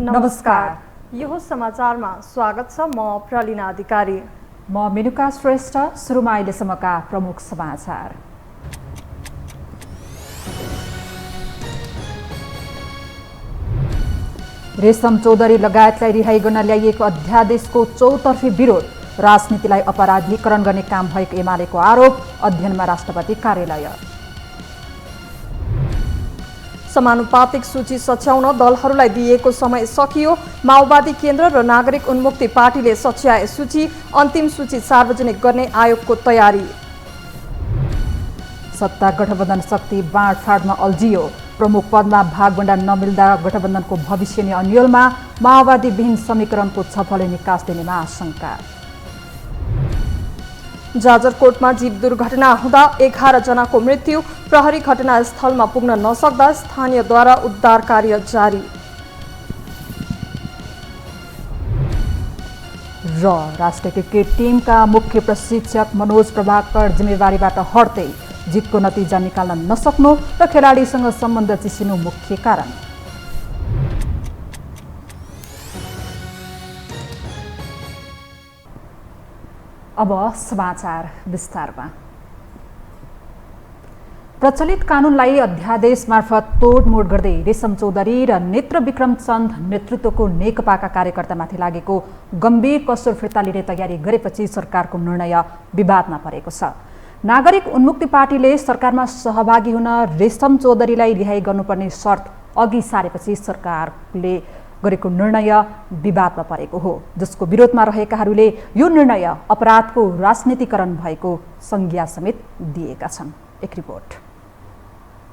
नमस्कार। यो समाचारमा स्वागत छ। म प्रलिना अधिकारी। म मेनुका श्रेष्ठ। सुरुमा अहिलेसम्मका प्रमुख समाचार। रेशम चौधरी लगायतलाई रिहाई गर्न ल्याइएको अध्यादेशको चौतर्फी विरोध। राजनीतिलाई अपराधीकरण गर्ने काम भएको एमालेको आरोप। अध्ययनमा राष्ट्रपति कार्यालय। समानुपातिक सूची सच्याउन दलहरूलाई दिएको समय सकियो। माओवादी केन्द्र र नागरिक उन्मुक्ति पार्टीले सच्याए सूची। अन्तिम सूची सार्वजनिक गर्ने आयोगको तयारी। सत्ता गठबन्धन शक्ति बाँडफाँडमा अल्झियो। प्रमुख पदमा भागभण्डा नमिल्दा गठबन्धनको भविष्य नै अन्यलमा। माओवादी विहीन समीकरणको छलफलले निकास दिनेमा आशंका। जाजरकोटमा जीव दुर्घटना हुँदा 11 जनाको मृत्यु। प्रहरी घटनास्थलमा पुग्न नसक्दा स्थानीयद्वारा उद्धार कार्य जारी। र राष्ट्रिय क्रिकेट टिमका मुख्य प्रशिक्षक मनोज प्रभाकर जिम्मेवारीबाट हट्दै। जितको नतिजा निकाल्न नसक्नु र खेलाडीसँग सम्बन्ध चिसिनु मुख्य कारण। अब समाचार विस्तारमा। प्रचलित कानुनलाई अध्यादेश मार्फत तोडमोड गर्दै रेशम चौधरी र नेत्र विक्रम चन्द नेतृत्वको नेकपाका कार्यकर्तामाथि लागेको गम्भीर कसुर फिर्ता लिने तयारी गरेपछि सरकारको निर्णय विवादमा परेको छ। नागरिक उन्मुक्ति पार्टीले सरकारमा सहभागी हुन रेशम चौधरीलाई रिहाई गर्नुपर्ने शर्त अघि सारेपछि सरकारले गरेको निर्णय विवादमा परेको हो, जसको विरोधमा रहेकाहरूले यो निर्णय अपराधको राजनीतिकरण भएको संज्ञा समेत दिएका छन्। एक रिपोर्ट।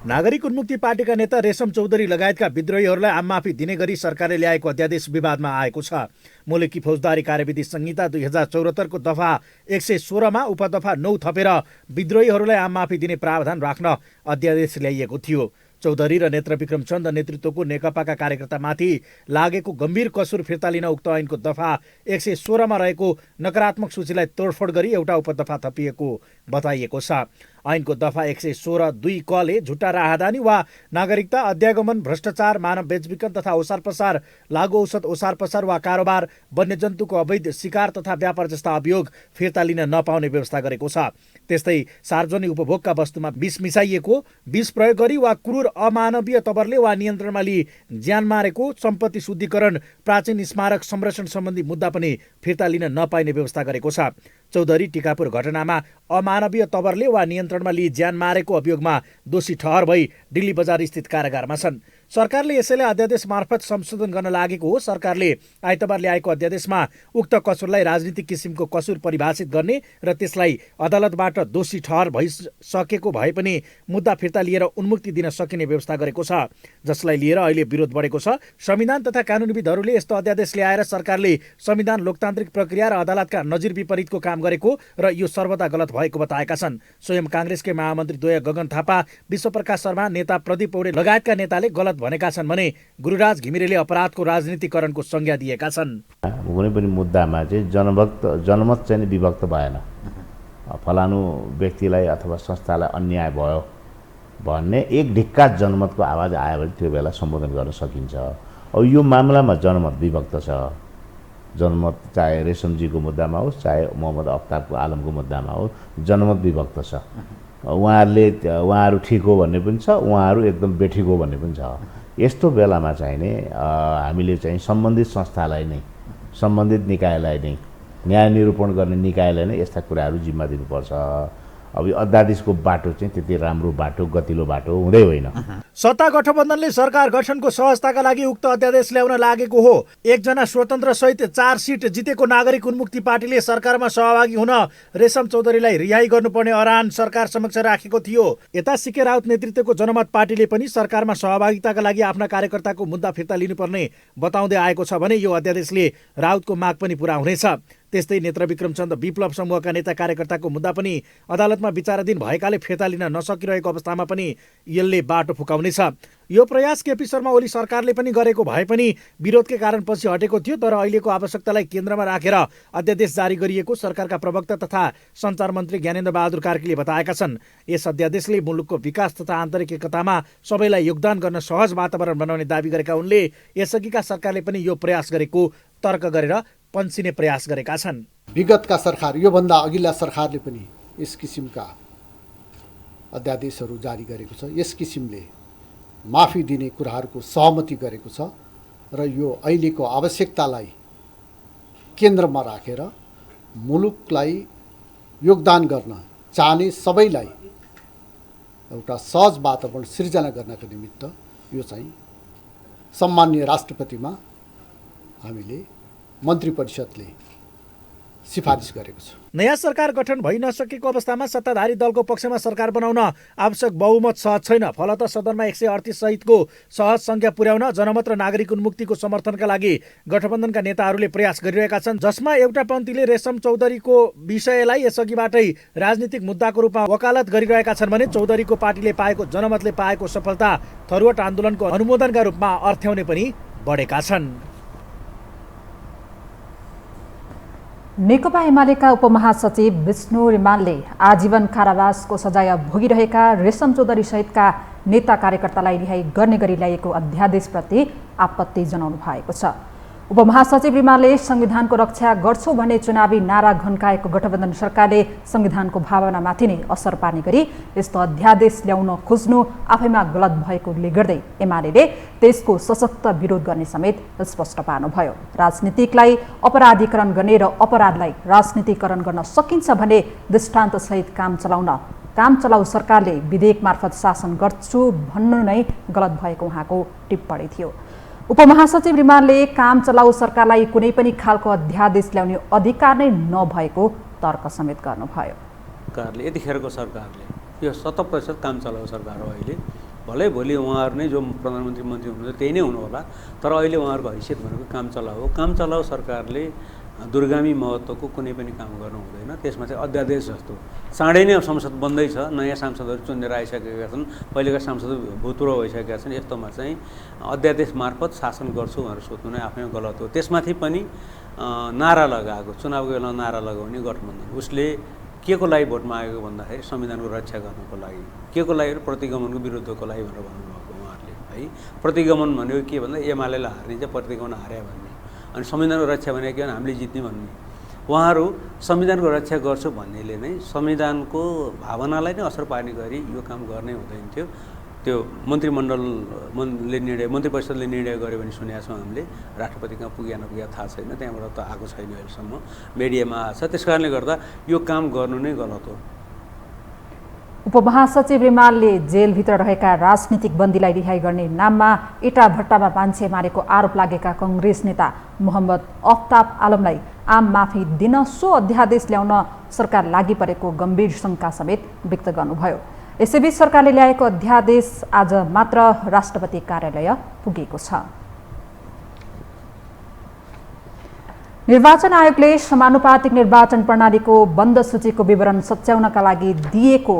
नागरिक उन्मुक्ति पार्टीका नेता रेशम चौधरी लगायतका विद्रोहीहरूलाई आम माफी दिने गरी सरकारले ल्याएको अध्यादेश विवादमा आएको छ। मुलुकी फौजदारी कार्यविधि संहिता 2074 को दफा 116 मा उपदफा 9 थपेर विद्रोहीहरूलाई आम माफी दिने प्रावधान राख्न अध्यादेश ल्याइएको थियो। चौधरी र नेत्र विक्रम चन्द नेतृत्वको नेकपाका कार्यकर्तामाथि लागेको गम्भीर कसुर फिर्ता लिन उक्त ऐनको दफा 116 मा रहेको नकारात्मक सूचीलाई तोडफोड गरी एउटा उपदफा थपिएको बताइएको छ। ऐनको दफा 116(2) क ले झुट्टा राहदानी वा नागरिकता अध्यागमन, भ्रष्टाचार, मानव बेचबिखन तथा ओसार पसार, लागु औषध ओसार पसार वा कारोबार, वन्यजन्तुको अवैध शिकार तथा व्यापार जस्ता अभियोग फिर्ता लिन नपाउने व्यवस्था गरेको छ। त्यस्तै सार्वजनिक उपभोगका वस्तुमा विष मिसाइएको, विष प्रयोग गरी वा क्रूर अमानवीय तवरले वा नियन्त्रणमा लिई ज्यान मारेको, सम्पत्ति शुद्धिकरण, प्राचीन स्मारक संरक्षण सम्बन्धी मुद्दा पनि फिर्ता लिन नपाइने व्यवस्था गरेको छ। चौधरी टिकापुर घटनामा अमानवीय तवरले वा नियन्त्रणमा लिई ज्यान मारेको अभियोगमा दोषी ठहर भई दिल्ली बजार स्थित कारागारमा छन्। सरकारले यसैले अध्यादेश मार्फत संशोधन गर्न लागेको हो। सरकारले आइतबार ल्याएको अध्यादेशमा उक्त कसुरलाई राजनीतिक किसिमको कसुर परिभाषित गर्ने र त्यसलाई अदालतबाट दोषी ठहर भइसकेको भए पनि मुद्दा फिर्ता लिएर उन्मुक्ति दिन सकिने व्यवस्था गरेको छ, जसलाई लिएर अहिले विरोध बढेको छ। संविधान तथा कानुनविदहरूले यस्तो अध्यादेश ल्याएर सरकारले संविधान, लोकतान्त्रिक प्रक्रिया र अदालतका नजिर विपरीतको काम गरेको र यो सर्वदा गलत भएको बताएका छन्। स्वयं काङ्ग्रेसकै महामन्त्री द्वय गगन थापा, विश्वप्रकाश शर्मा, नेता प्रदीप पौडेल लगायतका नेताले गलत भनेका छन् भने गुरुराज घिमिरेले अपराधको राजनीतिकरणको संज्ञा दिएका छन्। कुनै पनि मुद्दामा चाहिँ जनमत चाहिँ विभक्त भएन। फलानु व्यक्तिलाई अथवा संस्थालाई अन्याय भयो भन्ने एक ढिक्का जनमतको आवाज आयो भने त्यो बेला सम्बोधन गर्न सकिन्छ। अब यो मामलामा जनमत विभक्त छ। जनमत चाहे रेशमजीको मुद्दामा होस्, चाहे मोहम्मद अफ्ताबको आलमको मुद्दामा होस्, जनमत विभक्त छ। उहाँहरू ठिक हो भन्ने पनि छ, उहाँहरू एकदम बेठिक हो भन्ने पनि छ। यस्तो बेलामा चाहिँ नि हामीले चाहिँ सम्बन्धित संस्थालाई नै, सम्बन्धित निकायलाई नै, न्याय निरूपण गर्ने निकायलाई नै यस्ता कुराहरू जिम्मा दिनुपर्छ। अब यो अध्यादेशको बाटो चाहिँ त्यति राम्रो बाटो, गतिलो बाटो हुँदै होइन। सत्ता गठबन्धनले सरकार गठनको सहजताका लागि उक्त अध्यादेश ल्याउन लागेको हो। एकजना स्वतन्त्र सहित 4 सिट जितेको नागरिक उन्मुक्ति पार्टीले सरकारमा सहभागी हुन रेशम चौधरीलाई रिहाई गर्नुपर्ने अरान सरकार समक्ष राखेको थियो। यता सीके राउत नेतृत्वको जनमत पार्टीले पनि सरकारमा सहभागिताका लागि आफ्ना कार्यकर्ताको मुद्दा फिर्ता लिनुपर्ने बताउँदै आएको छ भने यो अध्यादेशले राउतको माग पनि पूरा हुनेछ। त्यस्तै नेत्रविक्रमचन्द विप्लव समूहका नेता कार्यकर्ताको मुद्दा पनि अदालतमा विचाराधीन भएकाले फिर्ता लिन नसकिरहेको अवस्थामा पनि यसले बाटो फुकाउनेछ। यो प्रयास केपी शर्मा ओली सरकारले पनि गरेको भए पनि विरोधकै कारण पछि हटेको थियो, तर अहिलेको आवश्यकतालाई केन्द्रमा राखेर अध्यादेश जारी गरिएको सरकारका प्रवक्ता तथा सञ्चार मन्त्री ज्ञानेन्द्र बहादुर कार्कीले बताएका छन्। यस अध्यादेशले मुलुकको विकास तथा आन्तरिक एकतामा सबैलाई योगदान गर्न सहज वातावरण बनाउने दावी गरेका उनले यसअघिका सरकारले पनि यो प्रयास गरेको तर्क गरेर पन्सिने प्रयास गरेका छन्। विगतका सरकार, योभन्दा अघिल्ला सरकारले पनि यस किसिमका अध्यादेशहरू जारी गरेको छ। यस किसिमले माफी दिने कुराहरूको सहमति गरेको छ र यो अहिलेको आवश्यकतालाई केन्द्रमा राखेर मुलुकलाई योगदान गर्न चाहने सबैलाई एउटा सहज वातावरण सिर्जना गर्नका निमित्त यो चाहिँ सम्माननीय राष्ट्रपतिमा हामीले मन्त्री परिषदले सिफारिस गरेको छ। नयाँ सरकार गठन भइ नसकेको अवस्थामा सत्ताधारी दलको पक्षमा सरकार बनाउन आवश्यक बहुमत सहज छैन। फलत सदनमा 138 सहितको सहज संख्या पुर्याउन जनमत र नागरिक उन्मुक्तिको समर्थनका लागि गठबन्धनका नेताहरूले प्रयास गरिरहेका छन्, जसमा एउटा पन्थीले रेशम चौधरीको विषयलाई यसअघिबाटै राजनीतिक मुद्दाको रूपमा वकालत गरिरहेका छन् भने चौधरीको पार्टीले पाएको जनमतले पाएको सफलता थरुवाट आन्दोलनको अनुमोदनका रूपमा अर्थ्याउने पनि बढेका छन्। नेकपा एमालेका उपमहासचिव विष्णु रिमालले आजीवन कारावासको सजाय भोगिरहेका रेशम चौधरी सहितका नेता कार्यकर्तालाई रिहाई गर्ने गरी ल्याइएको अध्यादेशप्रति आपत्ति जनाउनु भएको छ। उपमहासचिव रिमालले संविधानको रक्षा गर्छु भन्ने चुनावी नारा घन्काएको गठबन्धन सरकारले संविधानको भावनामाथि नै असर पार्ने गरी यस्तो अध्यादेश ल्याउन खोज्नु आफैमा गलत भएकोले गर्दै एमालेले त्यसको सशक्त विरोध गर्ने समेत स्पष्ट पार्नुभयो। राजनीतिकलाई अपराधीकरण गर्ने र अपराधलाई राजनीतिकरण गर्न सकिन्छ भन्ने दृष्टान्तसहित काम चलाउ सरकारले विधेयक मार्फत शासन गर्छु भन्नु नै गलत भएको उहाँको टिप्पणी थियो। उपमहासचिव रिमालले काम चलाउ सरकारलाई कुनै पनि खालको अध्यादेश ल्याउने अधिकार नै नभएको तर्क समेत गर्नुभयो। सरकारले यतिखेरको सरकारले यो 100% काम चलाउ सरकार हो। अहिले भलै भोलि उहाँहरू नै जो प्रधानमन्त्री मन्त्री हुनुहुन्छ त्यही नै हुनु होला, तर अहिले उहाँहरूको हैसियत भनेको काम चलाउ हो। काम चलाउ सरकारले दूरगामी महत्त्वको कुनै पनि काम गर्नु हुँदैन। त्यसमा चाहिँ अध्यादेश जस्तो चाँडै नै संसद बन्दैछ, नयाँ सांसदहरू चुनेर आइसकेका छन्, पहिलेका सांसदहरू भूतपूर्व भइसकेका छन्। यस्तोमा चाहिँ अध्यादेश मार्फत शासन गर्छु भनेर सोध्नु नै आफैमा गलत हो। त्यसमाथि पनि नारा लगाएको, चुनावको बेला नारा लगाउने गठबन्धन उसले के को लागि भोट मागेको भन्दाखेरि संविधानको रक्षा गर्नको लागि, के को लागि प्रतिगमनको विरुद्धको लागि भनेर भन्नुभएको उहाँहरूले है। प्रतिगमन भनेको के भन्दा एमालेलाई हार्ने चाहिँ प्रतिगमन हार्या भन्ने, अनि संविधानको रक्षा भनेको के भने हामीले जित्ने भन्ने। उहाँहरू संविधानको रक्षा गर्छु भन्नेले नै संविधानको भावनालाई नै असर पार्ने गरी यो काम गर्ने हुँदैन थियो। त्यो मन्त्रीमण्डलले निर्णय, मन्त्री परिषदले निर्णय गर्यो भने सुनेका छौँ हामीले। राष्ट्रपति कहाँ पुग्या नपुग्या थाहा छैन, त्यहाँबाट त आएको छैन अहिलेसम्म, मिडियामा आएको छ। त्यस कारणले गर्दा यो काम गर्नु नै गलत हो। उपमहासचिव रिमालले जेलभित्र रहेका राजनीतिक बन्दीलाई रिहाई गर्ने नाममा इटा भट्टामा मान्छे मारेको आरोप लागेका कांग्रेस नेता मोहम्मद अफ्ताब आलमलाई आम माफी दिन सो अध्यादेश ल्याउन सरकार लागि परेको गम्भीर शंका समेत व्यक्त गर्नुभयो। यसैबीच सरकारले ल्याएको अध्यादेश आज मात्र राष्ट्रपति कार्यालय पुगेको छ। निर्वाचन आयोगले समानुपातिक निर्वाचन प्रणालीको बन्द सूचीको विवरण सच्याउनका लागि दिएको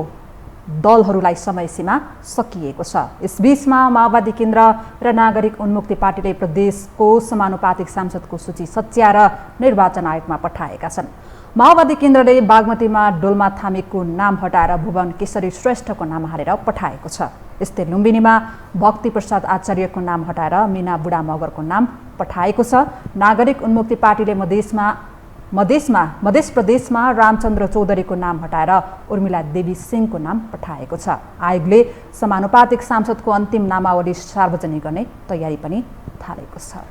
दलहरूलाई समय सीमा सकिएको छ। यसबीचमा माओवादी केन्द्र र नागरिक उन्मुक्ति पार्टीले प्रदेशको समानुपातिक सांसदको सूची सच्याएर निर्वाचन आयोगमा पठाएका छन्। माओवादी केन्द्रले बागमतीमा डोल्मा थामीको नाम हटाएर भुवन केशरी श्रेष्ठको नाम हालेर पठाएको छ। यस्तै लुम्बिनीमा भक्ति प्रसाद आचार्यको नाम हटाएर मीना बुढा मगरको नाम पठाएको छ। नागरिक उन्मुक्ति पार्टीले मध्य प्रदेशमा रामचन्द्र चौधरीको नाम हटाएर उर्मिला देवी सिंहको नाम पठाएको छ। आयोगले समानुपातिक सांसदको अन्तिम नामावली सार्वजनिक गर्ने तयारी पनि थालेको छ।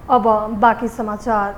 अब बाँकी समाचार।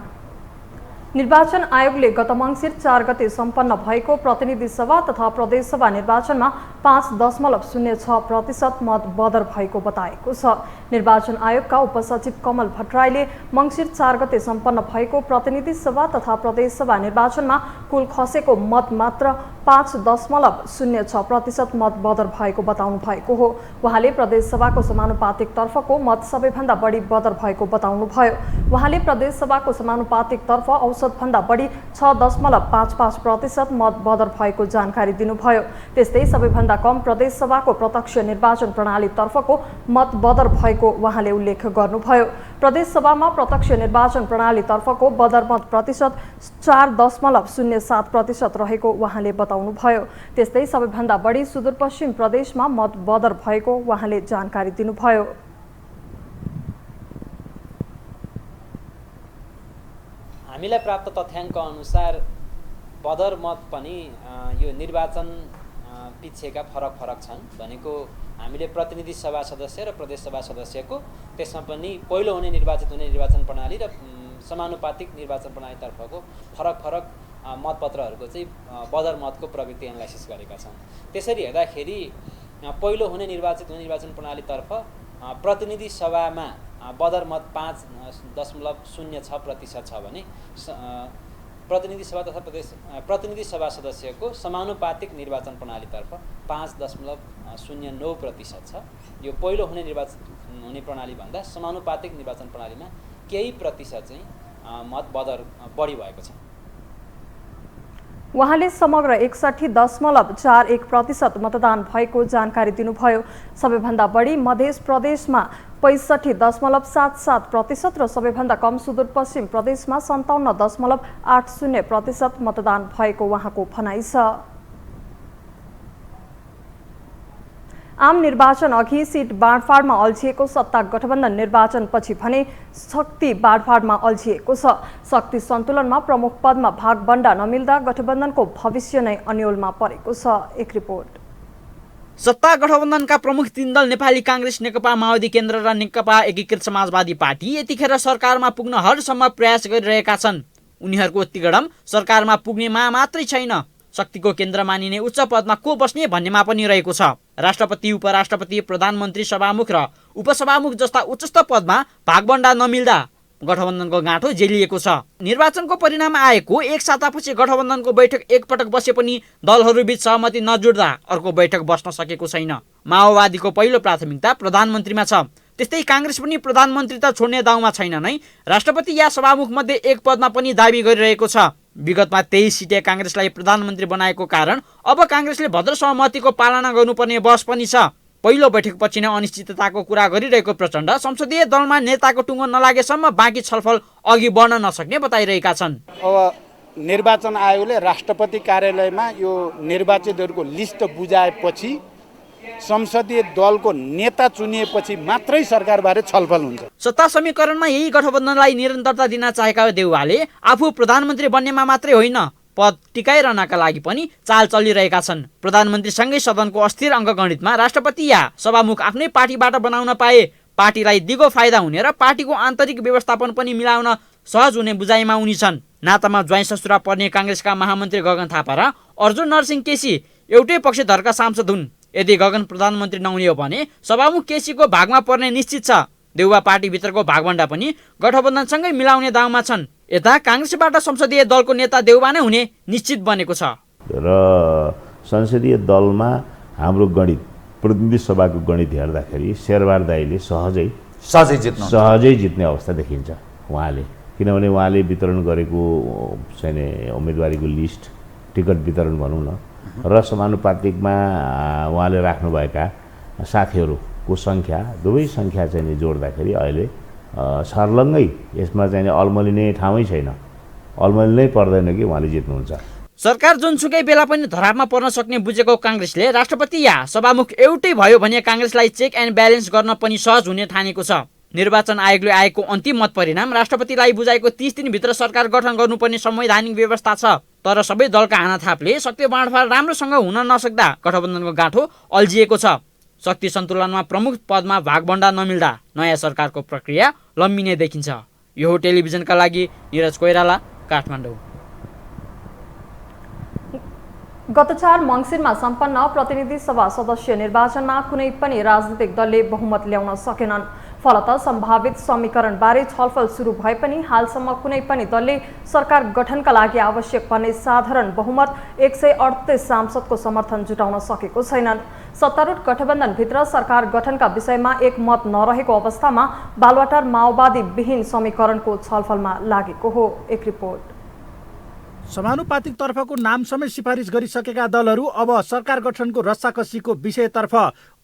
निर्वाचन आयोगले गत मङ्सिर 4 गते सम्पन्न भएको प्रतिनिधि सभा तथा प्रदेश सभा निर्वाचनमा 5.06% मत बदर भएको बताएको छ। निर्वाचन आयोगका उपसचिव कमल भट्टराईले मङ्सिर 4 गते सम्पन्न भएको प्रतिनिधि सभा तथा प्रदेशसभा निर्वाचनमा कुल खसेको मत मात्र 5.06% मत बदर भएको बताउनु भएको हो। उहाँले प्रदेशसभाको समानुपातिक तर्फको मत सबैभन्दा बढी बदर भएको बताउनुभयो। उहाँले प्रदेशसभाको समानुपातिक तर्फ औसतभन्दा बढी 6.55% मत बदर भएको जानकारी दिनुभयो। त्यस्तै सबैभन्दा कम प्रदेशसभाको प्रत्यक्ष निर्वाचन प्रणाली तर्फको मत बदर भएको उहाँले उल्लेख गर्नुभयो। प्रदेशसभामा प्रत्यक्ष निर्वाचन प्रणाली तर्फको बदर मत प्रतिशत 4.07% रहेको उहाँले बताउनुभयो। त्यस्तै सबैभन्दा बढी सुदूरपश्चिम प्रदेशमा मत बदर भएको उहाँले जानकारी दिनुभयो। हामीलाई प्राप्त तथ्याङ्क अनुसार बदर मत पनि यो निर्वाचन पिछेका फरक छन्। भनेको हामीले प्रतिनिधि सभा सदस्य र प्रदेश सभा सदस्यको त्यसमा पनि पहिलो हुने निर्वाचित हुने निर्वाचन प्रणाली र समानुपातिक निर्वाचन प्रणालीतर्फको फरक मतपत्रहरूको चाहिँ बदर मतको प्रवृत्ति एनालाइसिस गरेका छौँ। त्यसरी हेर्दाखेरि पहिलो हुने निर्वाचन प्रणालीतर्फ प्रतिनिधि सभामा बदर मत 5.06% छ भने प्रतिनिधि सभा तथा प्रतिनिधि सभा सदस्यको समानुपातिक निर्वाचन प्रणालीतर्फ 5.09% छ। यो पहिलो हुने हुने प्रणालीभन्दा समानुपातिक निर्वाचन प्रणालीमा केही प्रतिशत चाहिँ मत बदर बढी भएको छ। उहाँले समग्र 61.41% मतदान भएको जानकारी दिनुभयो। सबैभन्दा बढी मध्य प्रदेशमा 65.77% र सबैभन्दा कम सुदूरपश्चिम प्रदेशमा 57.80% मतदान भएको उहाँको भनाइ छ। आम निर्वाचन अघि सिट बाँडफाँडमा अल्झिएको सत्ता गठबन्धन निर्वाचनपछि भने शक्ति बाँडफाँडमा अल्झिएको छ। शक्ति सन्तुलनमा प्रमुख पदमा भागबण्डा नमिल्दा गठबन्धनको भविष्य नै अन्योलमा परेको छ। एक रिपोर्ट। सत्ता गठबन्धनका प्रमुख तीन दल नेपाली काङ्ग्रेस, नेकपा माओवादी केन्द्र र नेकपा एकीकृत समाजवादी पार्टी यतिखेर सरकारमा पुग्न हरसम्भव प्रयास गरिरहेका छन्। उनीहरूको तिगडम सरकारमा पुग्नेमा मात्रै छैन, शक्तिको केन्द्र मानिने उच्च पदमा को बस्ने भन्नेमा पनि रहेको छ। राष्ट्रपति, उपराष्ट्रपति, प्रधानमन्त्री, सभामुख र उपसभामुख जस्ता उच्चस्थ पदमा भागबण्डा नमिल्दा गठबन्धनको गाँठो जेलिएको छ। निर्वाचनको परिणाम आएको एक सातापछि गठबन्धनको बैठक एकपटक बसे पनि दलहरूबीच सहमति नजुट्दा अर्को बैठक बस्न सकेको छैन। माओवादीको पहिलो प्राथमिकता प्रधानमन्त्रीमा छ। त्यस्तै काङ्ग्रेस पनि प्रधानमन्त्री त छोड्ने दाउमा छैन नै, राष्ट्रपति या सभामुख मध्ये एक पदमा पनि दाबी गरिरहेको छ। विगतमा 23 सिटे काङ्ग्रेसलाई प्रधानमन्त्री बनाएको कारण अब काङ्ग्रेसले भद्र सहमतिको पालना गर्नुपर्ने बहस पनि छ। पहिलो बैठकपछि नै अनिश्चितताको कुरा गरिरहेको प्रचण्ड संसदीय दलमा नेताको टुङ्गो नलागेसम्म बाँकी छलफल अघि बढ्न नसक्ने बताइरहेका छन्। अब निर्वाचन आयोगले राष्ट्रपति कार्यालयमा यो निर्वाचितहरूको लिस्ट बुझाएपछि संसदीय दलको नेता चुनिएपछि मात्रै सरकारबारे छलफल हुन्छ। सत्ता समीकरणमा यही गठबन्धनलाई निरन्तरता दिन चाहेका देउवाले आफू प्रधानमन्त्री बन्नेमा मात्रै होइन, पद टिकाइरहनका लागि पनि चाल चलिरहेका छन्। प्रधानमन्त्रीसँगै सदनको अस्थिर अङ्कगणितमा राष्ट्रपति या सभामुख आफ्नै पार्टीबाट बनाउन पाए पार्टीलाई दिगो फाइदा हुने र पार्टीको आन्तरिक व्यवस्थापन पनि मिलाउन सहज हुने बुझाइमा उनी छन्। नातामा ज्वाइँ ससुरा पर्ने काङ्ग्रेसका महामन्त्री गगन थापा र अर्जुन नरसिंह केसी एउटै पक्षधरका सांसद हुन्। यदि गगन प्रधानमन्त्री नहुने हो भने सभामुख केसीको भागमा पर्ने निश्चित छ। देउवा पार्टीभित्रको भागबण्डा पनि गठबन्धनसँगै मिलाउने दाउमा छन्। यता काङ्ग्रेसबाट संसदीय दलको नेता देउवा नै हुने निश्चित बनेको छ। र संसदीय दलमा हाम्रो गणित, प्रतिनिधि सभाको गणित हेर्दाखेरि शेरबहादुर दाइले सहजै जित्ने अवस्था देखिन्छ उहाँले। किनभने उहाँले वितरण गरेको चाहिँ उम्मेदवारीको लिस्ट, टिकट वितरण भनौँ न, र समानुपातिकमा उहाँले राख्नुभएका साथीहरूको सङ्ख्या, दुवै सङ्ख्या चाहिँ जोड्दाखेरि अहिले सर्लङ्गै यसमा चाहिँ अलमलिने ठाउँै छैन, अलमलिनै पर्दैन कि उहाँले जित्नुहुन्छ। सरकार जुनसुकै बेला पनि धरापमा पर्न सक्ने बुझेको काङ्ग्रेसले राष्ट्रपति या सभामुख एउटै भयो भने काङ्ग्रेसलाई चेक एन्ड ब्यालेन्स गर्न पनि सहज हुने ठानेको छ। निर्वाचन आयोगले आएको अन्तिम मत परिणाम राष्ट्रपतिलाई बुझाएको 30 दिनभित्र सरकार गठन गर्नुपर्ने संवैधानिक व्यवस्था छ। तर सबै दलका हानाथापले शक्ति बाँडफाँड राम्रोसँग हुन नसक्दा गठबन्धनको गाँठो अल्झिएको छ। शक्ति सन्तुलनमा प्रमुख पदमा भागबण्डा नमिल्दा नयाँ सरकारको प्रक्रिया लम्बिने देखिन्छ। यो टेलिभिजनका लागि निरज कोइराला, काठमाडौँ। गत 4 मङ्सिरमा सम्पन्न प्रतिनिधि सभा सदस्य निर्वाचनमा कुनै पनि राजनीतिक दलले बहुमत ल्याउन सकेनन्। फलत सम्भावित समीकरणबारे छलफल सुरु भए पनि हालसम्म कुनै पनि दलले सरकार गठनका लागि आवश्यक पर्ने साधारण बहुमत 138 सांसदको समर्थन जुटाउन सकेको छैनन्। सत्तारूढ गठबन्धनभित्र सरकार गठनका विषयमा एकमत नरहेको अवस्थामा बालुवाटार माओवादी विहीन समीकरणको छलफलमा लागेको हो। एक रिपोर्ट। समानुपातिक तर्फको नाम समेत सिफारिस गरिसकेका दलहरू अब सरकार गठनको रस्साकसीको विषयतर्फ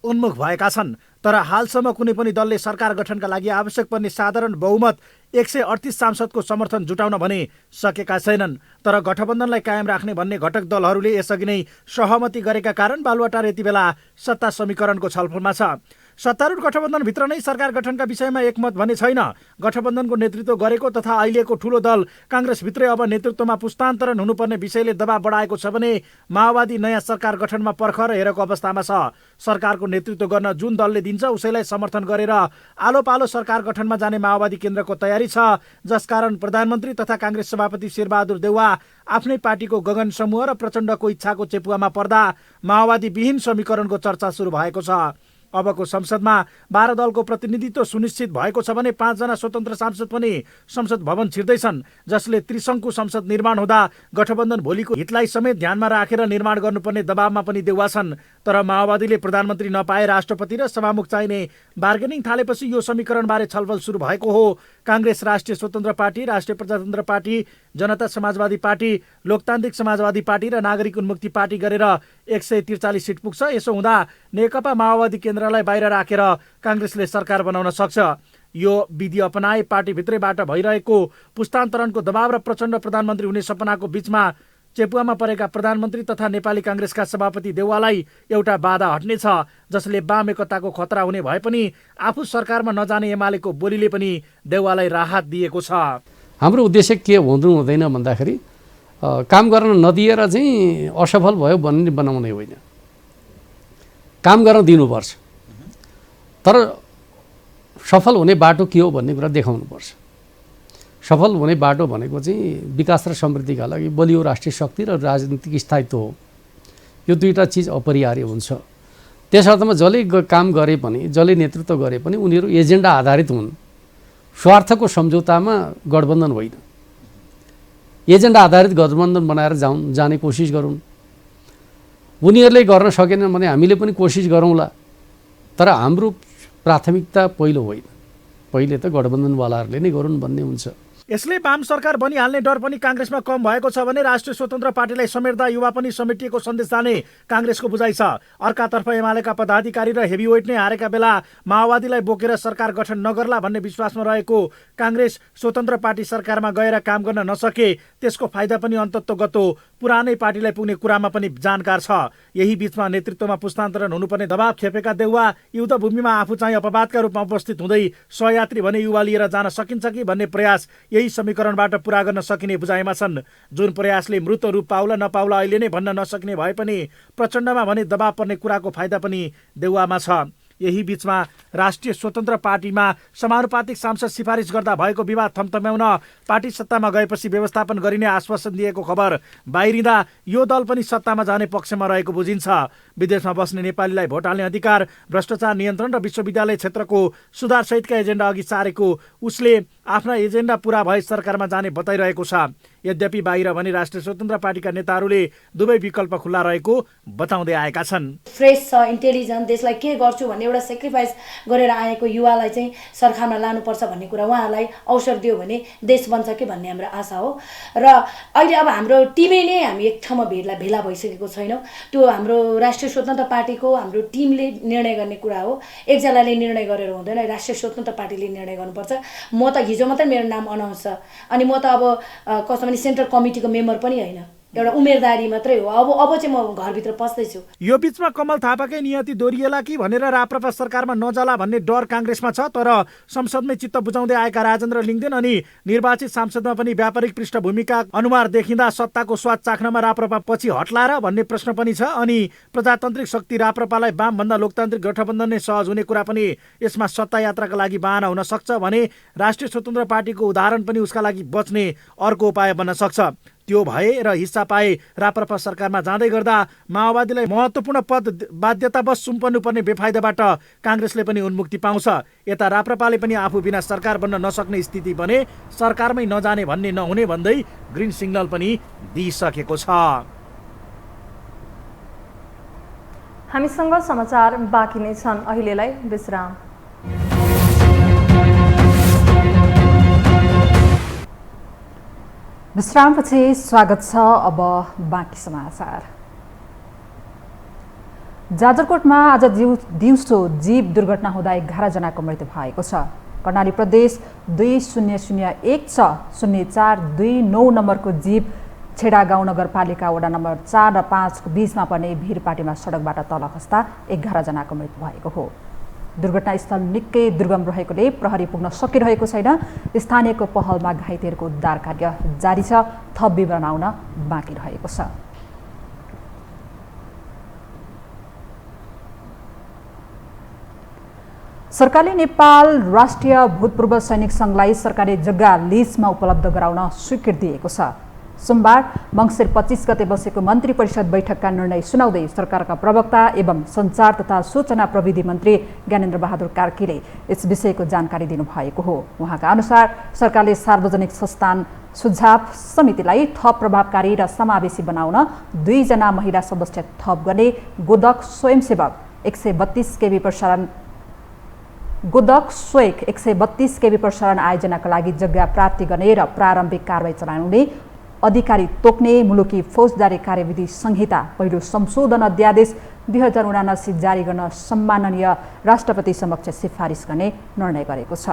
उन्मुख भएका छन्। तर हालसम्म कुनै पनि दलले सरकार गठनका लागि आवश्यक पर्ने साधारण बहुमत 138 सांसदको समर्थन जुटाउन भने सकेका छैनन्। तर गठबन्धनलाई कायम राख्ने भन्ने घटक दलहरूले यसअघि नै सहमति गरेका कारण बालुवाटार यति बेला सत्ता समीकरणको छलफलमा छ। सत्तारूढ गठबन्धनभित्र नै सरकार गठनका विषयमा एकमत भने छैन। गठबन्धनको नेतृत्व गरेको तथा अहिलेको ठूलो दल काङ्ग्रेसभित्रै अब नेतृत्वमा पुस्तान्तरण हुनुपर्ने विषयले दबाव बढाएको छ भने माओवादी नयाँ सरकार गठनमा पर्खर हेरेको अवस्थामा छ। सरकारको नेतृत्व गर्न जुन दलले दिन्छ उसैलाई समर्थन गरेर आलो पालो सरकार गठनमा जाने माओवादी केन्द्रको तयारी छ, जसकारण प्रधानमन्त्री तथा काङ्ग्रेस सभापति शेरबहादुर देउवा आफ्नै पार्टीको गगन समूह र प्रचण्डको इच्छाको चेपुवामा पर्दा माओवादी विहीन समीकरणको चर्चा सुरु भएको छ। अबको संसदमा 12 दलको प्रतिनिधित्व सुनिश्चित भएको छ भने 5 जना स्वतन्त्र सांसद पनि संसद भवन छिर्दैछन्, जसले त्रिशङ्कु संसद निर्माण हुँदा गठबन्धन भोलिको हितलाई समेत ध्यानमा राखेर निर्माण गर्नुपर्ने दबावमा पनि देउवा छन्। तर माओवादीले प्रधानमन्त्री नपाए राष्ट्रपति र सभामुख चाहिने बार्गेनिङ थालेपछि यो समीकरणबारे छलफल सुरु भएको हो। काङ्ग्रेस, राष्ट्रिय स्वतन्त्र पार्टी, राष्ट्रिय प्रजातन्त्र पार्टी, जनता समाजवादी पार्टी, लोकतान्त्रिक समाजवादी पार्टी र नागरिक उन्मुक्ति पार्टी गरेर 143 सिट पुग्छ। यसो हुँदा नेकपा माओवादी केन्द्रलाई बाहिर राखेर काङ्ग्रेसले सरकार बनाउन सक्छ। यो विधि अपनाए पार्टीभित्रैबाट भइरहेको पुस्तान्तरणको दबाव र प्रचण्ड प्रधानमन्त्री हुने सपनाको बीचमा चेपुवामा परेका प्रधानमन्त्री तथा नेपाली काङ्ग्रेसका सभापति देउवालाई एउटा बाधा हट्नेछ, जसले वाम एकताको खतरा हुने भए पनि आफू सरकारमा नजाने एमालेको बोलीले पनि देउवालाई राहत दिएको छ। हाम्रो उद्देश्य के हुँदैन भन्दाखेरि काम गर्न नदिएर चाहिँ असफल भयो भन्ने बनाउने होइन, काम गर्न दिनुपर्छ। तर सफल हुने बाटो के हो भन्ने कुरा देखाउनुपर्छ। सफल हुने बाटो भनेको चाहिँ विकास र समृद्धिका लागि बलियो राष्ट्रिय शक्ति र राजनीतिक स्थायित्व हो। यो दुईटा चिज अपरिहार्य हुन्छ। त्यस अर्थमा जसले काम गरे पनि, जसले नेतृत्व गरे पनि उनीहरू एजेन्डा आधारित हुन्, स्वार्थको सम्झौतामा गठबन्धन होइन। एजेन्डा आधारित गठबन्धन बनाएर जाने कोसिस गरौँ। उनीहरूले गर्न सकेनन् भने हामीले पनि कोसिस गरौँला। तर हाम्रो प्राथमिकता पहिलो होइन, पहिले त गठबन्धनवालाहरूले नै गरून् भन्ने हुन्छ। यसले वाम सरकार बनिहाल्ने डर पनि काङ्ग्रेसमा कम भएको छ भने राष्ट्रिय स्वतन्त्र पार्टीलाई समेट्दा युवा पनि समेटिएको सन्देश जाने काङ्ग्रेसको बुझाइ छ। अर्कातर्फ एमालेका पदाधिकारी र हेभीवेट नै हारेका बेला माओवादीलाई बोकेर सरकार गठन नगर्ला भन्ने विश्वासमा रहेको काङ्ग्रेस स्वतन्त्र पार्टी सरकारमा गएर काम गर्न नसके त्यसको फाइदा पनि अन्ततोगतो पुरानै पार्टीलाई पुग्ने कुरामा पनि जानकार छ। यही बीचमा नेतृत्वमा पुस्तान्तरण हुनुपर्ने दबाव खेपेका देउवा युद्धभूमिमा आफू चाहिँ अपवादका रूपमा उपस्थित हुँदै सहयात्री भने युवा लिएर जान सकिन्छ कि भन्ने प्रयास यही समीकरणबाट पूरा गर्न सकिने बुझाइमा छन्। जुन प्रयासले मृत रूप पाउला नपाउला अहिले नै भन्न नसक्ने भए पनि प्रचण्डमा भने दबाव पर्ने कुराको फाइदा पनि देउवामा छ। यही बीचमा राष्ट्रिय स्वतन्त्र पार्टीमा समानुपातिक सांसद सिफारिस गर्दा भएको विवाद थम्थम्याउन पार्टी सत्तामा गएपछि व्यवस्थापन गरिने आश्वासन दिएको खबर बाहिरिँदा यो दल पनि सत्तामा जाने पक्षमा रहेको बुझिन्छ। विदेशमा बस्ने नेपालीलाई भोट हाल्ने अधिकार, भ्रष्टाचार नियन्त्रण र विश्वविद्यालय क्षेत्रको सुधारसहितका एजेन्डा अघि सारेको उसले आफ्ना एजेन्डा पूरा भए सरकारमा जाने बताइरहेको छ। यद्यपि बाहिर भने राष्ट्रिय स्वतन्त्र पार्टीका नेताहरूले दुवै विकल्प खुल्ला रहेको बताउँदै आएका छन्। फ्रेस छ, इन्टेलिजेन्ट, देशलाई के गर्छु भन्ने एउटा सेक्रिफाइस गरेर आएको युवालाई चाहिँ सरकारमा लानुपर्छ भन्ने कुरा उहाँहरूलाई अवसर दियो भने देश बन्छ कि भन्ने हाम्रो आशा हो। र अहिले अब हाम्रो टिमै नै हामी एक ठाउँमा भेला भइसकेको छैनौँ। त्यो हाम्रो राष्ट्रिय स्वतन्त्र पार्टीको हाम्रो टिमले निर्णय गर्ने कुरा हो। एकजनाले निर्णय गरेर हुँदैन, राष्ट्रिय स्वतन्त्र पार्टीले निर्णय गर्नुपर्छ। म त हिजो मात्रै मेरो नाम अनाउन्स छ, अनि म त अब कसम सेन्ट्रल कमिटीको मेम्बर पनि होइन, एउटा उम्मेदवारी मात्रै हो। अब चाहिँ म घरभित्र पस्दैछु। यो बीचमा कमल थापाकै नियति दोहोरिएला कि भनेर राप्रपा सरकारमा नजाला भन्ने डर काङ्ग्रेसमा छ। तर संसदमै चित्त बुझाउँदै आएका राजेन्द्र लिङ्गदेन अनि निर्वाचित सांसदमा पनि व्यापारिक पृष्ठभूमिका अनुहार देखिँदा सत्ताको स्वाद चाख्नमा राप्रपा पछि हट्ला र भन्ने प्रश्न पनि छ। अनि प्रजातान्त्रिक शक्ति राप्रपालाई वामभन्दा लोकतान्त्रिक गठबन्धन नै सहज हुने कुरा पनि यसमा सत्ता यात्राका लागि बहाना हुन सक्छ भने राष्ट्रिय स्वतन्त्र पार्टीको उदाहरण पनि उसका लागि बच्ने अर्को उपाय बन्न सक्छ। त्यो भए र हिस्सा पाए राप्रपा सरकारमा जाँदै गर्दा माओवादीलाई महत्त्वपूर्ण पद बाध्यतावश सुम्पनुपर्ने बेफाइदाबाट काङ्ग्रेसले पनि उन्मुक्ति पाउँछ। यता राप्रपाले पनि आफू बिना सरकार बन्न नसक्ने स्थिति बने सरकारमै नजाने भन्ने नहुने भन्दै ग्रिन सिग्नल पनि दिइसकेको छ। हामीसँग समाचार बाँकी नै छन्, अहिलेलाई विश्राम। विश्रामपछि स्वागत छ। अब बाँकी समाचार। जाजरकोटमा आज दिउँसो जीव दुर्घटना हुँदा 11 जनाको मृत्यु भएको छ। कर्णाली प्रदेश 2001-0429 नम्बरको जीव छेडा गाउँ नगरपालिका वडा नम्बर 4 र 5 को बीचमा पर्ने भिरपाटीमा सडकबाट तल खस्दा 11 जनाको मृत्यु भएको हो। दुर्घटनास्थल निकै दुर्गम रहेकोले प्रहरी पुग्न सकिरहेको छैन। स्थानीयको पहलमा घाइतेहरूको उद्धार कार्य जारी छ। थप विवरण आउन बाँकी रहेको छ। सरकारले नेपाल राष्ट्रिय भूतपूर्व सैनिक सङ्घलाई सरकारी जग्गा लिजमा उपलब्ध गराउन स्वीकृति दिएको छ। सोमबार मङ्सिर 25 गते बसेको मन्त्री परिषद बैठकका निर्णय सुनाउँदै सरकारका प्रवक्ता एवं सञ्चार तथा सूचना प्रविधि मन्त्री ज्ञानेन्द्र बहादुर कार्कीले यस विषयको जानकारी दिनुभएको हो। उहाँका अनुसार सरकारले सार्वजनिक संस्थान सुझाव समितिलाई थप प्रभावकारी र समावेशी बनाउन 2 जना महिला सदस्य थप गर्ने, गोदक स्वयंसेवक 132 केबी प्रसारण गोदक स्वेक 132 केबी प्रसारण आयोजनाका लागि जग्गा प्राप्ति गर्ने र प्रारम्भिक कारबाही चलाउने, अधिकारी तोक्ने मुलुकी फौजदारी कार्यविधि संहिता पहिलो संशोधन अध्यादेश 2079 जारी गर्न सम्माननीय राष्ट्रपति समक्ष सिफारिस गर्ने निर्णय गरेको छ।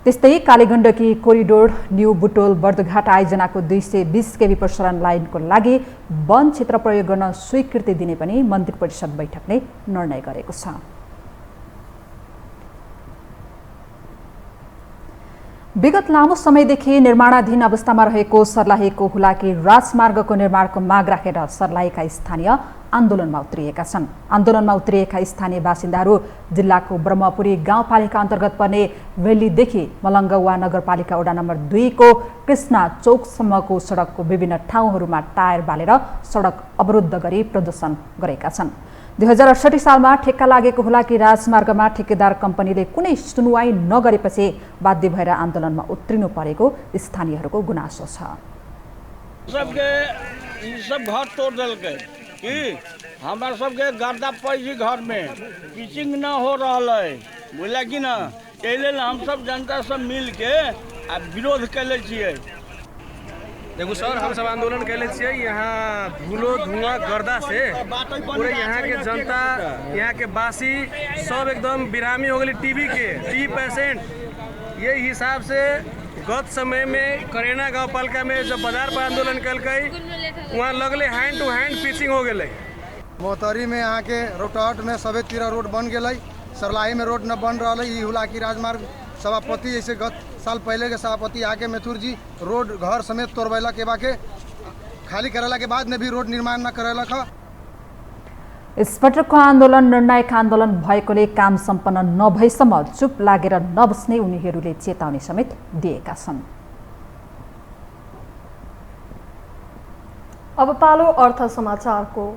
त्यस्तै कालीगण्डकी कोरिडोर न्यू बुटोल बर्दघाट आयोजनाको 220 केबी प्रसारण लाइनको लागि वन क्षेत्र प्रयोग गर्न स्वीकृति दिने पनि मन्त्री परिषद बैठकले निर्णय गरेको छ। विगत लामो समयदेखि निर्माणाधीन अवस्थामा रहेको सर्लाहीको हुलाकी राजमार्गको निर्माणको माग राखेर सर्लाहीका स्थानीय आन्दोलनमा उत्रिएका छन्। आन्दोलनमा उत्रिएका स्थानीय बासिन्दाहरू जिल्लाको ब्रह्मपुरी गाउँपालिका अन्तर्गत पर्ने वेलीदेखि मलङ्गवा नगरपालिका वडा नम्बर 2 को कृष्णा चौकसम्मको सडकको विभिन्न ठाउँहरूमा टायर बालेर सडक अवरुद्ध गरी प्रदर्शन गरेका छन्। 2068 सालमा ठेक्का लागेको हुलाकी राजमार्गमा ठेकेदार कम्पनीले कुनै सुनवाई नगरेपछि बाध्य भएर आन्दोलनमा उत्रिनु परेको स्थानीयहरूको गुनासो छ। सब घर तोड़ देलकै कि हमार सबके गर्दा पैसी घर में पिचिंग न हो रहा है, बुझल कि न। एहि लेल हम सब जनता सब मिल के आ विरोध कैले छियै। देखो सर, हम सब आंदोलन कैले छियै। यहाँ धुलो धुआं गर्दा से पूरे यहाँ के जनता, यहाँ के बासी सब एकदम बिरामी हो गई। TB patient. यही हिसाब से गत समय में करेना गाँव पालिका में जब बाजार पर आंदोलन कलकै वहाँ लगले हैंड टू हैंड पिचिंग हो गए। मोहतरी में यहाँ के रोटाट में सभी तीरा रोड बन गए, सरलाही में रोड न बन रहा है। हुलाकी राजमार्ग सभापति जैसे गत साल पहले के सभापति आके मेथुर जी रोड घर समेत तोड़बैला के बाके खाली करेला के बाद में भी रोड निर्माण न करेला था। यस पटकको आन्दोलन निर्णायक आन्दोलन भएकोले काम सम्पन्न नभएसम्म चुप लागेर नबस्ने उनीहरूले चेतावनी समेत दिएका छन्। अब पालो अर्थ समाचारको।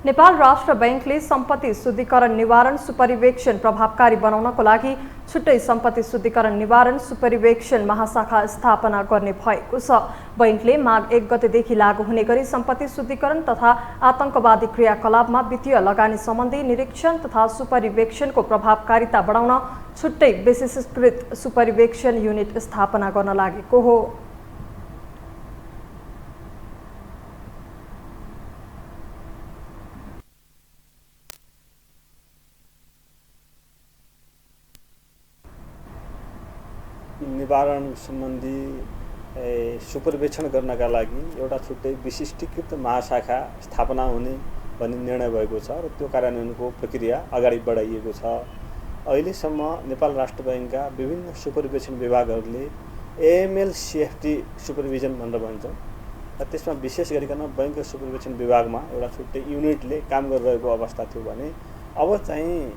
नेपाल राष्ट्र बैंकले सम्पत्ति शुद्धिकरण निवारण सुपरिवेक्षण प्रभावकारी बनाउनको लागि छुट्टै सम्पत्ति शुद्धिकरण निवारण सुपरिवेक्षण महाशाखा स्थापना गर्ने भएको छ। बैंकले माघ 1 गतेदेखि लागू हुने गरी सम्पत्ति शुद्धिकरण तथा आतंकवादी क्रियाकलापमा वित्तीय लगानी सम्बन्धी निरीक्षण तथा सुपरिवेक्षणको प्रभावकारिता बढाउन छुट्टै विशेषीकृत सुपरिवेक्षण युनिट स्थापना गर्न लागेको हो। निवारण सम्बन्धी सुपरिवेक्षण गर्नका लागि एउटा छुट्टै विशिष्टीकृत महाशाखा स्थापना हुने भन्ने निर्णय भएको छ र त्यो कार्यान्वयनको प्रक्रिया अगाडि बढाइएको छ। अहिलेसम्म नेपाल राष्ट्र बैंकका विभिन्न सुपरिवेक्षण विभागहरूले एएमएल सीएफटी सुपरभिजन भनेर भन्छ र त्यसमा विशेष गरिकन बैंक सुपरभिजन विभागमा एउटा छुट्टै युनिटले काम गरिरहेको अवस्था थियो भने अब चाहिँ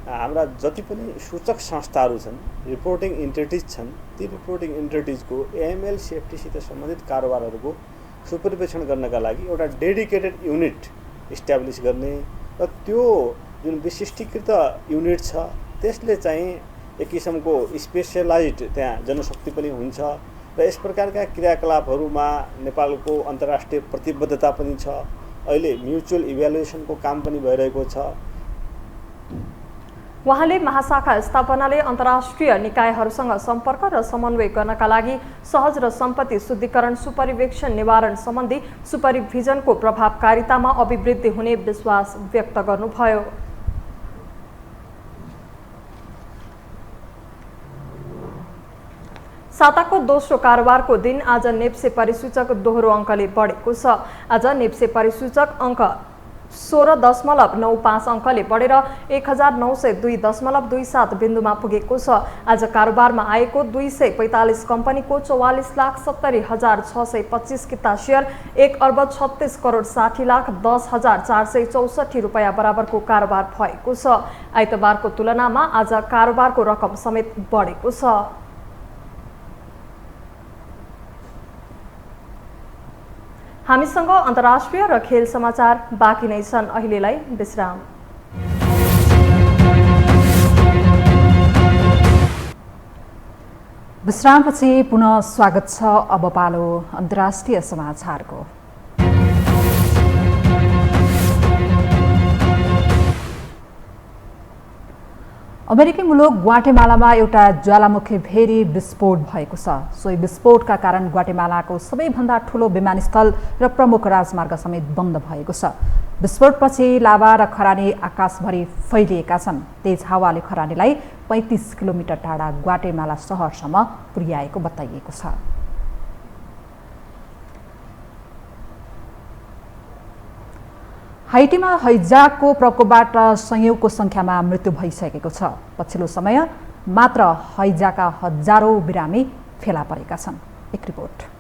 हाम्रा जति पनि सूचक संस्थाहरू छन्, रिपोर्टिङ इन्टिटिज छन्, ती रिपोर्टिङ इन्टिटिजको एएमएल सेफ्टीसित सम्बन्धित कारोबारहरूको सुपरिवेक्षण गर्नका लागि एउटा डेडिकेटेड युनिट इस्टाब्लिस गर्ने र त्यो जुन विशिष्टीकृत युनिट छ त्यसले चाहिँ एक किसिमको स्पेसलाइज्ड त्यहाँ जनशक्ति पनि हुन्छ र यस प्रकारका क्रियाकलापहरूमा नेपालको अन्तर्राष्ट्रिय प्रतिबद्धता पनि छ। अहिले म्युचुअल इभ्यालुएसनको काम पनि भइरहेको छ। उहाँले महाशाखा स्थापनाले अन्तर्राष्ट्रिय निकायहरूसँग सम्पर्क र समन्वय गर्नका लागि सहज र सम्पत्ति शुद्धिकरण सुपरिवेक्षण निवारण सम्बन्धी सुपरिभिजनको प्रभावकारितामा अभिवृद्धि हुने विश्वास व्यक्त गर्नुभयो। साताको दोस्रो कारोबारको दिन आज नेप्से परिसूचक दोहोरो अङ्कले बढेको छ। आज नेप्से परिसूचक अङ्क 16.95 अङ्कले बढेर 1902.27 बिन्दुमा पुगेको छ। आज कारोबारमा आएको 245 कम्पनीको 44,70,625 किता सेयर 1,36,60,10,464 रुपैयाँ बराबरको कारोबार भएको छ। आइतबारको तुलनामा आज कारोबारको रकम समेत बढेको छ। हामीसँग अन्तर्राष्ट्रिय र खेल समाचार बाँकी नै छन्। अहिलेलाई विश्राम। विश्रामपछि पुनः स्वागत छ। अब पालो अन्तर्राष्ट्रिय समाचारको। अमेरिकी मुलुक ग्वाटेमालामा एउटा ज्वालामुखी भेरी विस्फोट भएको छ। सोही विस्फोटका कारण ग्वाटेमालाको सबैभन्दा ठूलो विमानस्थल र प्रमुख राजमार्ग समेत बन्द भएको छ। विस्फोटपछि लाभा र खरानी आकाशभरि फैलिएका छन्। तेज हावाले खरानीलाई 35 किलोमिटर टाढा ग्वाटेमाला सहरसम्म पुर्याएको बताइएको छ। हाइटीमा हैजाको प्रकोपबाट सयौंको संख्यामा मृत्यु भइसकेको छ। पछिल्लो समय मात्र हैजाका हजारौं बिरामी फेला परेका छन्। एक रिपोर्ट।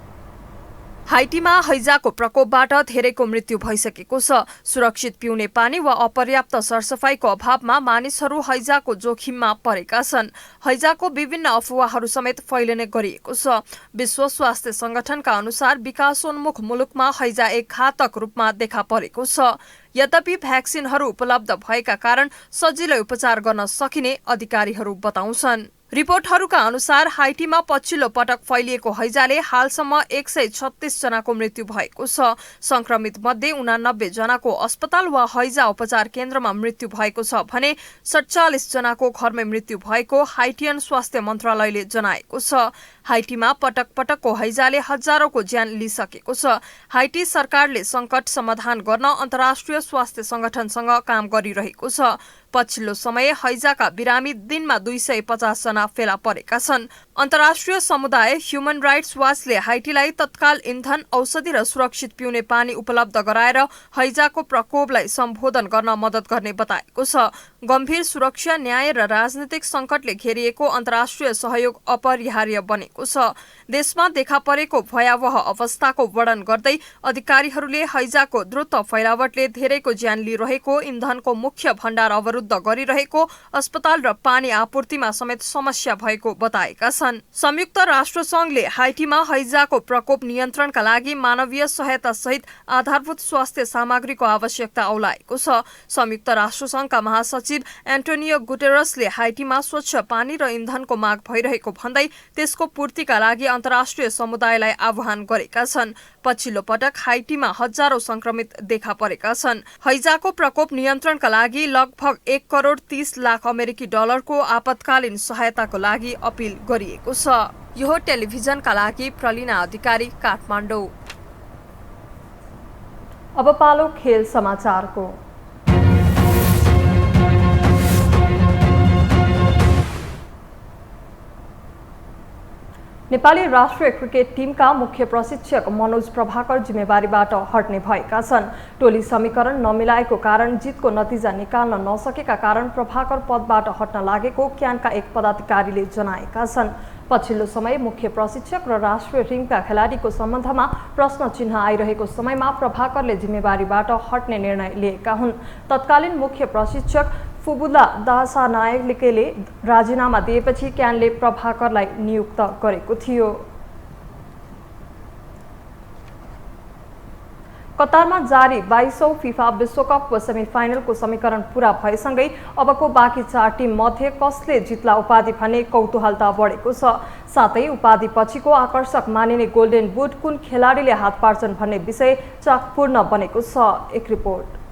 हाइटीमा हैजाको प्रकोपबाट धेरैको मृत्यु भइसकेको छ। सुरक्षित पिउने पानी वा अपर्याप्त सरसफाईको अभावमा मानिसहरू हैजाको जोखिममा परेका छन्। हैजाको विभिन्न अफवाहहरू समेत फैलिने गरिएको छ। विश्व स्वास्थ्य संगठनका अनुसार विकासोन्मुख मुलुकमा हैजा एक घातक रूपमा देखा परेको छ। यद्यपि भ्याक्सिनहरू उपलब्ध भएका कारण सजिलै उपचार गर्न सकिने अधिकारीहरू बताउँछन्। रिपोर्टहरूका अनुसार हाइटीमा पछिल्लो पटक फैलिएको हैजाले हालसम्म 136 जनाको मृत्यु भएको छ। संक्रमित मध्ये 89 जनाको अस्पताल वा हैजा उपचार केन्द्रमा मृत्यु भएको छ भने 47 जनाको घरमै मृत्यु भएको हाइटियन स्वास्थ्य मन्त्रालयले जनाएको छ। हाइटीमा पटक पटकको हैजाले हजारौंको ज्यान लिइसकेको छ। हाइटी सरकारले संकट समाधान गर्न अन्तर्राष्ट्रिय स्वास्थ्य संगठनसँग काम गरिरहेको छ। पछिल्लो समय हैजाका बिरामी दिनमा 250 जना फेला परेका छन्। अन्तर्राष्ट्रिय समुदाय ह्युमन राइट्स वाचले हाइटीलाई तत्काल इन्धन, औषधि र सुरक्षित पिउने पानी उपलब्ध गराएर हैजाको प्रकोपलाई सम्बोधन गर्न मद्दत गर्ने बताएको छ। गम्भीर सुरक्षा, न्याय र राजनीतिक संकटले घेरिएको अन्तर्राष्ट्रिय सहयोग अपरिहार्य बनेको छ। देशमा देखा परेको भयावह अवस्थाको वर्णन गर्दै अधिकारीहरूले हैजाको द्रुत फैलावटले धेरैको ज्यान लिइरहेको, इन्धनको मुख्य भण्डार अवरुद्ध गरिरहेको, अस्पताल र पानी आपूर्तिमा समेत समस्या भएको बताएका छन्। संयुक्त राष्ट्र संघले हाइटीमा हैजाको प्रकोप नियन्त्रणका लागि मानवीय सहायता सहित आधारभूत स्वास्थ्य सामग्रीको आवश्यकता औलाएको छ। संयुक्त राष्ट्र संघका महासचिव एन्टोनियो गुटेरसले हाइटीमा स्वच्छ पानी र इन्धनको माग भइरहेको भन्दै त्यसको पूर्तिका लागि अन्तर्राष्ट्रिय समुदायलाई आह्वान गरेका छन्। पछिल्लो पटक हाइटीमा हजारौं संक्रमित देखा परेका छन्। हैजाको प्रकोप नियन्त्रणका लागि लगभग 1,30,00,000 अमेरिकी डलरको आपतकालीन सहायताको लागि अपिल गरिएको छ। यो टेलिभिजनका लागि प्रलिना अधिकारी, काठमाडौँ। अब पालो खेल समाचारको। नेपाली राष्ट्रिय क्रिकेट टिमका मुख्य प्रशिक्षक मनोज प्रभाकर जिम्मेवारीबाट हट्ने भएका छन्। टोली समीकरण नमिलाएको कारण जितको नतिजा निकाल्न नसकेका कारण प्रभाकर पदबाट हट्न लागेको क्यानका एक पदाधिकारीले जनाएका छन्। पछिल्लो समय मुख्य प्रशिक्षक र राष्ट्रिय टिमका खेलाडीको सम्बन्धमा प्रश्न चिन्ह आइरहेको समयमा प्रभाकरले जिम्मेवारीबाट हट्ने निर्णय लिएका हुन्। तत्कालीन मुख्य प्रशिक्षक फुबुला दासानायकेले राजीनामा दिएपछि क्यानले प्रभाकरलाई नियुक्त गरेको थियो। कतारमा जारी 22औं फिफा विश्वकपको सेमिफाइनलको समीकरण पूरा भएसँगै अबको बाँकी 4 टिम मध्ये कसले जित्ला उपाधि भन्ने कौतूहलता बढेको छ। साथै उपाधि पछिको आकर्षक मानिने गोल्डन बुट कुन खेलाडीले हात पार्छन् भन्ने विषय चाखपूर्ण बनेको छ। एक रिपोर्ट।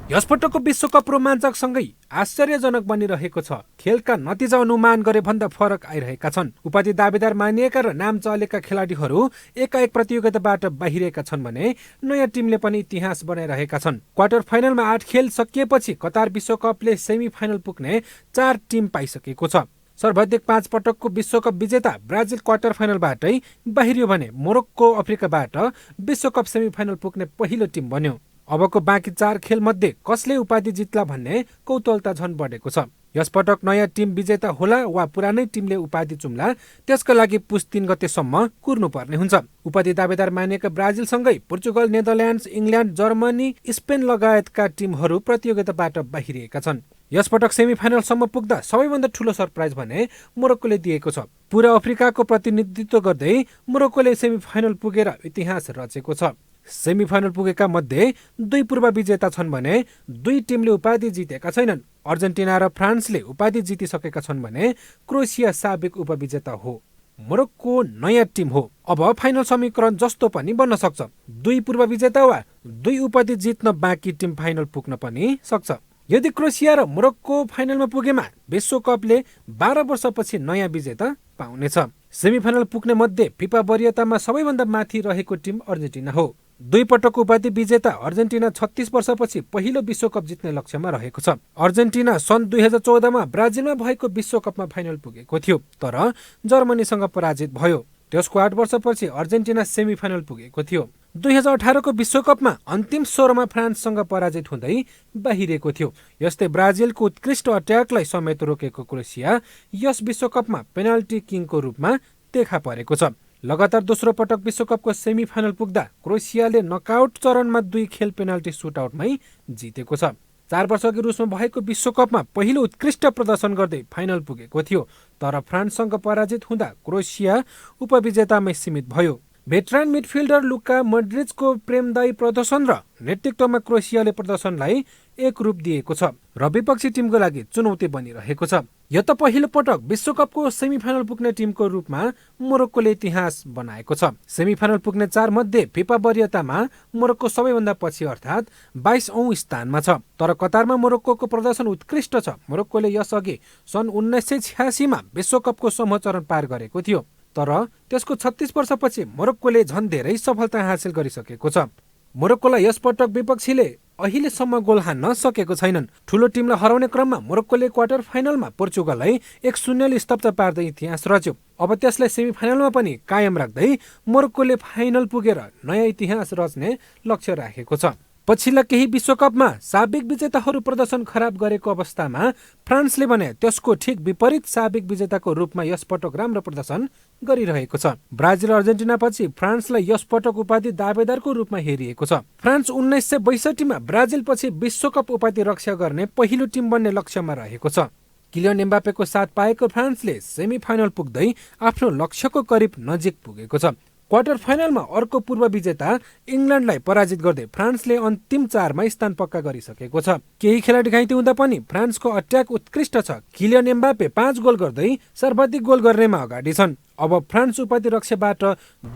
यसपटकको विश्वकप रोमाञ्चकसँगै आश्चर्यजनक बनिरहेको छ। खेलका नतिजा अनुमान गरे भन्दा फरक आइरहेका छन्। उपाधि दावेदार मानिएका र नाम चलेका खेलाडीहरू एकाएक प्रतियोगिताबाट बाहिरिएका छन् भने नयाँ टिमले पनि इतिहास बनाइरहेका छन्। क्वार्टर फाइनलमा 8 खेल सकिएपछि कतार विश्वकपले सेमी फाइनल पुग्ने 4 टिम पाइसकेको छ। सर्वाधिक 5 पटकको विश्वकप विजेता ब्राजिल क्वार्टर फाइनलबाटै बाहिरियो भने मोरक्को अफ्रिकाबाट विश्वकप सेमी फाइनल पुग्ने पहिलो टिम बन्यो। अबको बाँकी 4 खेल मध्ये कसले उपाधि जित्ला भन्ने कौतूहलता झन बढेको छ। यसपटक नयाँ टिम विजेता होला वा पुरानै टिमले उपाधि चुम्ला त्यसका लागि पुस 3 गतेसम्म कुर्नुपर्ने हुन्छ। उपाधि दावेदार मानिएका ब्राजिलसँगै Portugal, Netherlands, England, Germany, Spain लगायतका टिमहरू प्रतियोगिताबाट बाहिरिएका छन्। यसपटक सेमिफाइनलसम्म पुग्दा सबैभन्दा ठूलो सरप्राइज भने मोरक्कोले दिएको छ। पूरा अफ्रिकाको प्रतिनिधित्व गर्दै मोरक्कोले सेमिफाइनल पुगेर इतिहास रचेको छ। सेमिफाइनल पुगेका मध्ये 2 पूर्व विजेता छन् भने 2 टिमले उपाधि जितेका छैनन्। अर्जेन्टिना र फ्रान्सले उपाधि जितिसकेका छन् भने क्रोएसिया साबिक उपविजेता हो। मोरक्को नयाँ टिम हो। अब फाइनल समीकरण जस्तो पनि बन्न सक्छ। 2 पूर्व विजेता वा 2 उपाधि जित्न बाँकी टिम फाइनल पुग्न पनि सक्छ। यदि क्रोएसिया र मोरक्को फाइनलमा पुगेमा विश्वकपले 12 वर्षपछि नयाँ विजेता पाउनेछ। सेमिफाइनल पुग्ने मध्ये फिफा वरियतामा सबैभन्दा माथि रहेको टिम अर्जेन्टिना हो। 2 पटक उपाधि विजेता अर्जेन्टिना 36 वर्षपछि पहिलो विश्वकप जित्ने लक्ष्यमा रहेको छ। अर्जेन्टिना सन् 2014 मा ब्राजिलमा भएको विश्वकपमा फाइनल पुगेको थियो, तर जर्मनीसँग पराजित भयो। त्यसको 8 वर्षपछि अर्जेन्टिना सेमिफाइनल पुगेको थियो। 2018 को विश्वकपमा अन्तिम 16 मा फ्रान्ससँग पराजित हुँदै बाहिरिएको थियो। यस्तै ब्राजिलको उत्कृष्ट अट्याकलाई समेत रोकेको क्रोएसिया यस विश्वकपमा पेनाल्टी किङको रूपमा देखा परेको छ। लगातार दोस्रो पटक विश्वकपको सेमिफाइनल पुग्दा क्रोएसियाले नकआउट चरणमा 2 खेल पेनाल्टी सुटआउटमै जितेको छ। 4 वर्षअघि रुसमा भएको विश्वकपमा पहिलो उत्कृष्ट प्रदर्शन गर्दै फाइनल पुगेको थियो, तर फ्रान्ससँग पराजित हुँदा क्रोएसिया उपविजेतामै सीमित भयो। भेटरान मिडफिल्डर लुका मोड्रिचको प्रेमदायी प्रदर्शन र नेतृत्वमा क्रोएसियाले प्रदर्शनलाई एक रूप दिएको छ र विपक्षी टिमको लागि चुनौती बनिरहेको छ। यो त पहिलो पटक विश्वकपको सेमिफाइनल पुग्ने टिमको रूपमा मोरक्कोले इतिहास बनाएको छ। सेमिफाइनल पुग्ने 4 मध्ये फिफा वरियतामा मोरक्को सबैभन्दा पछि अर्थात् 22औं स्थानमा छ। तर कतारमा मोरक्कोको प्रदर्शन उत्कृष्ट छ। मोरक्कोले यसअघि सन् 1986 मा विश्वकपको समूह चरण पार गरेको थियो, तर त्यसको 36 वर्षपछि मोरक्कोले झन् धेरै सफलता हासिल गरिसकेको छ। मोरक्कोलाई यसपटक विपक्षीले अहिलेसम्म गोल हान्न सकेको छैनन्। ठूलो टिमलाई हराउने क्रममा मोरक्कोले क्वार्टर फाइनलमा पोर्चुगललाई 1-0 स्तब्ध पार्दै इतिहास रच्यो। अब त्यसलाई सेमिफाइनलमा पनि कायम राख्दै मोरक्कोले फाइनल पुगेर नयाँ इतिहास रच्ने लक्ष्य राखेको छ। पछिल्ला केही विश्वकपमा साबिक विजेताहरू प्रदर्शन खराब गरेको अवस्थामा फ्रान्सले भने त्यसको ठिक विपरीत साबिक विजेताको रूपमा यसपटक राम्रो प्रदर्शन गरिरहेको छ। ब्राजिल अर्जेन्टिनापछि फ्रान्सलाई यसपटक उपाधि दावेदारको रूपमा हेरिएको छ। फ्रान्स 1962 मा ब्राजिलपछि विश्वकप उपाधि रक्षा गर्ने पहिलो टिम बन्ने लक्ष्यमा रहेको छ। किलियन एम्बापेको साथ पाएको फ्रान्सले सेमिफाइनल पुग्दै आफ्नो लक्ष्यको करिब नजिक पुगेको छ। क्वार्टर फाइनलमा अर्को पूर्व विजेता इङ्ल्यान्डलाई पराजित गर्दै फ्रान्सले अन्तिम 4 मा स्थान पक्का गरिसकेको छ। केही खेलाडी घाइते हुँदा पनि फ्रान्सको अट्याक उत्कृष्ट छ। किलियन एम्बापे 5 गोल गर्दै सर्वाधिक गोल गर्नेमा अगाडि छन्। अब फ्रान्स उपाधि रक्षाबाट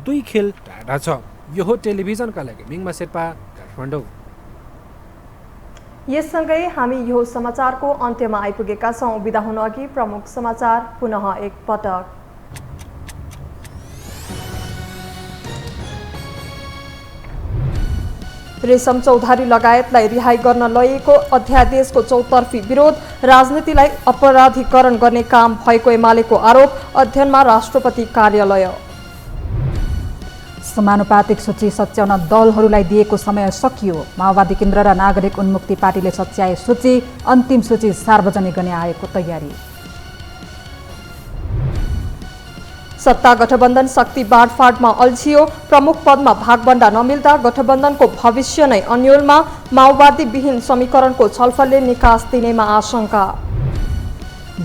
2 खेल टाढा छ। यो हो टेलिभिजनका लागि मिङमा शेर्पा, काठमाडौँ। यससँगै हामी यो समाचारको अन्त्यमा आइपुगेका छौँ। बिदा हुन अघि प्रमुख समाचार पुनः एक पटक। रेशम चौधरी लगायतलाई रिहाई गर्न लैएको अध्यादेशको चौतर्फी विरोध, राजनीतिलाई अपराधीकरण गर्ने काम भएको एमालेको आरोप, अध्ययनमा राष्ट्रपति कार्यालय। समानुपातिक सूची सच्याउन दलहरूलाई दिएको समय सकियो। माओवादी केन्द्र र नागरिक उन्मुक्ति पार्टीले सच्याए सूची, अन्तिम सूची सार्वजनिक गर्ने आएको तयारी। सत्ता गठबन्धन शक्ति बाँडफाँडमा अल्झियो। प्रमुख पदमा भागबण्डा नमिल्दा गठबन्धनको भविष्य नै अन्योलमा। माओवादी विहीन समीकरणको छलफलले निकास दिनेमा आशंका।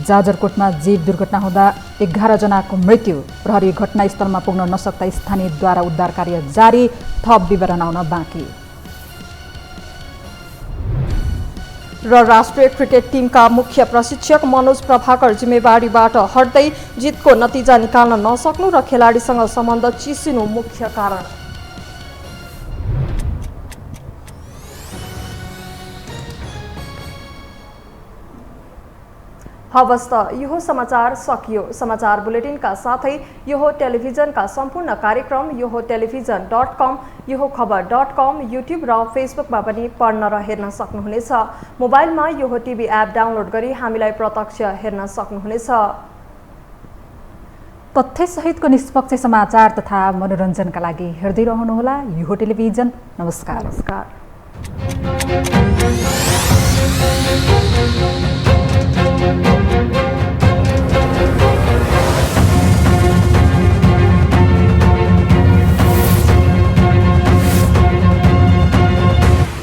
जाजरकोटमा जीव दुर्घटना हुँदा 11 जनाको मृत्यु। प्रहरी घटनास्थलमा पुग्न नसक्दा स्थानीयद्वारा उद्धार कार्य जारी। थप विवरण आउन बाँकी। र राष्ट्रिय क्रिकेट टिमका मुख्य प्रशिक्षक मनोज प्रभाकर जिम्मेवारीबाट हट्दै जितको नतिजा निकाल्न नसक्नु र खेलाडीसँग सम्बन्ध चिसिनु मुख्य कारण। हवस् त यो समाचार सकियो। समाचार बुलेटिनका साथै यो टेलिभिजनका सम्पूर्ण कार्यक्रम यो टेलिभिजन.com, यो खबर.com, युट्युब र फेसबुकमा पनि पढ्न र हेर्न सक्नुहुनेछ। मोबाइलमा यो टिभी एप डाउनलोड गरी हामीलाई प्रत्यक्ष हेर्न सक्नुहुनेछ। तथ्यसहितको निष्पक्ष समाचार तथा मनोरञ्जनका लागि हेर्दै रहनुहोला यो टेलिभिजन। नमस्कार। नमस्कार।